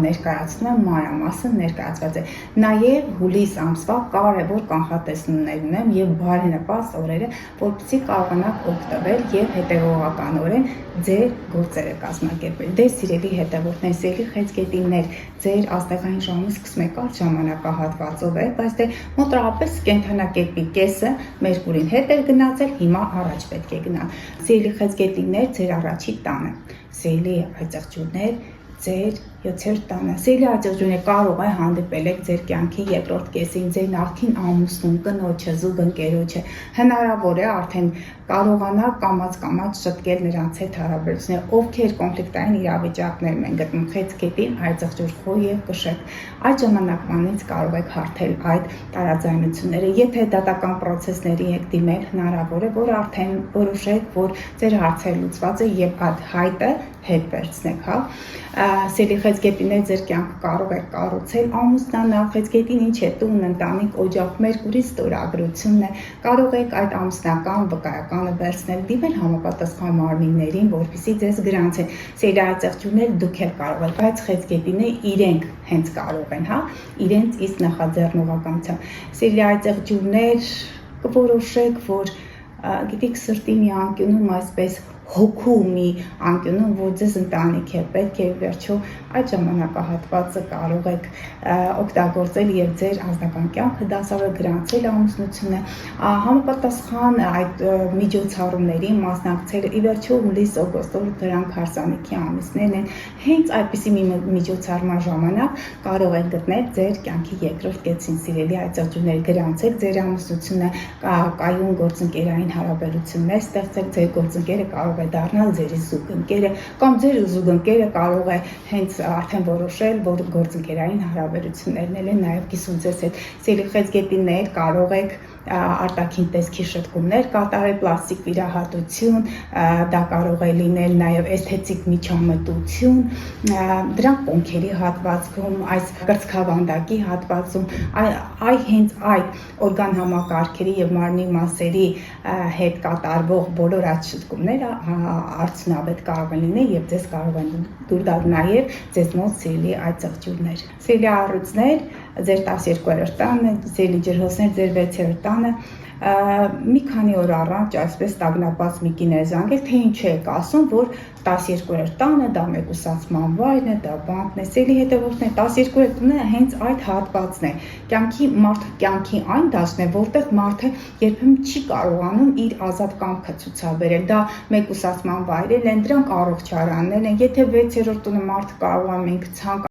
ներկայացնում եմ մանրամասն ներկայացված է։ Նաև հուլիս ամսվա կարևոր կանխատեսումներ ունեմ եւ բարենպաստ օրերը, որպեսզի կարողանաք օգտվել եւ հետեւողականորեն ձեր գործերը կազմակերպել։ Դե սիրելի հետևորդներ, սիրելի խեցգետիններ, ձեր աստեղային ժամը սկսում է կարճ ժամանակահատվածով է, բայց դե մոտավորապես կենդանակերպի կեսը Մերկուրին հետ էր գնացել, հիմա առաջ պետք է գնալ։ Սիրելի խեցգետիններ, ձեր առաջի տանը, սիրելի այծեղջյուրներ, ձեր 7-րդ տանը, սիրելի այծեղջյուրներ, կարող է հանդիպել եք ձեր կյանքի երկրորդ կեսին, ձեր նախկին ամուսնուն, կնոջը, զուգընկերոջը, հնարավոր է արդեն կարողանալ կամաց շտկել նրանց հետ հարաբերությունները, ովքեր կոնֆլիկտային իրավիճակներում են գտնում, խեցգետին, այծեղջյուր, խոյ եւ կշեպ։ Այդ ժամանակվանից կարող եք հարթել այդ տարաձայնությունները, եթե դատական պրոցեսների եք դիմել, հնարավոր է, որ արդեն որոշեք, որ ձեր հարցերը լուծված է եւ այդ հայտը հետ վերցնեք, հա։ Սիրելի խեցգետիններ, ձեր կյանքը կարող եք կառուցել ամուսնանալ, խեցգետին ինչ է, տուն, ընտանիք, օջախ, Մերկուրի ստորագրությունն է, կարող եք այդ ամուսնական վկայականը վերցնել, դիմել համապատասխան մարմիններին, որպեսզի ձեզ գրանցեն։ Սիրելի այծեղջյուրներ, դուք էլ կարող եք, բայց խեցգետինները իրենք հենց կարող են, հա, իրենց իսկ նախաձեռնողականությամբ։ Սիրելի այծեղջյուրներ, կորոշեք, որ գիտեք սրտի մի անկյունում այսպես հոգու մի անկյունում, որ ձեզ ընտանիք է, պետք է վերջո այդ ժամանակահատվածը կարող եք օգտագործել եւ ձեր անձնական կյանքը դասավորել, գրանցել ամուսնությունը, համապատասխան այդ միջոցառումների մասնակցել, ի վերջո հուլիս-օգոստոս դրանք հարսանիքի ամիսներն են, հենց այդպիսի մի միջոցառման ժամանակ կարող եք գտնել ձեր կյանքի երկրորդ կեցին, սիրելի այծեղջյուրներ, գրանցեք ձեր ամուսնությունը, կայուն գործընկերային հարաբերություններ ստեղծեք, ձեր գործընկերը կարող է դառնալ ձեր զուգընկերը կամ ձեր զուգընկերը կարող է հենց արդեն որոշել, որ գործընկերային հարաբերություններն են նաև կիսում ձեզ հետ։ Սիրելի խեցգետիններ, կարող եք արտաքին տեսքի շտկումներ կատարել, պլաստիկ վիրահատություն, դա կարող է լինել նաև էսթետիկ միջամտություն, դրանք կոնքերի հատվածում, այս կրծքավանդակի հատվածում, հենց այդ օրգան համակարգերի եւ մարմնի մասերի հետ կատարվող բոլոր այդ շտկումները արդյունավետ կարող են լինել եւ ձեզ կարող են դուր տալ նաև ձեզ մոտ սիրելի այծեղջյուրներ։ Սիրելի առյուծներ, ձեր 12-րդ տանը, սիրելի ջրհոսներ, ձեր 6-րդ տանը, մի քանի օր առաջ այսպես տագնապած մի կին է զանգել, թե ինչ եք ասում, որ 12-րդ տանը դա մեկուսացման վայրն է, դա բանտն է։ Սիրելի հետևորդներ, 12-րդ տանը հենց այդ հատվածն է։ Կյանքի այն դաշտն է, որտեղ մարդը երբեմն չի կարողանում իր ազատ կամքը ցուցաբերել։ Դա մեկուսացման վայրեր են, դրանք առողջարաններ են։ Եթե 6-րդ տունը մարդը կարող է մենք ցանկ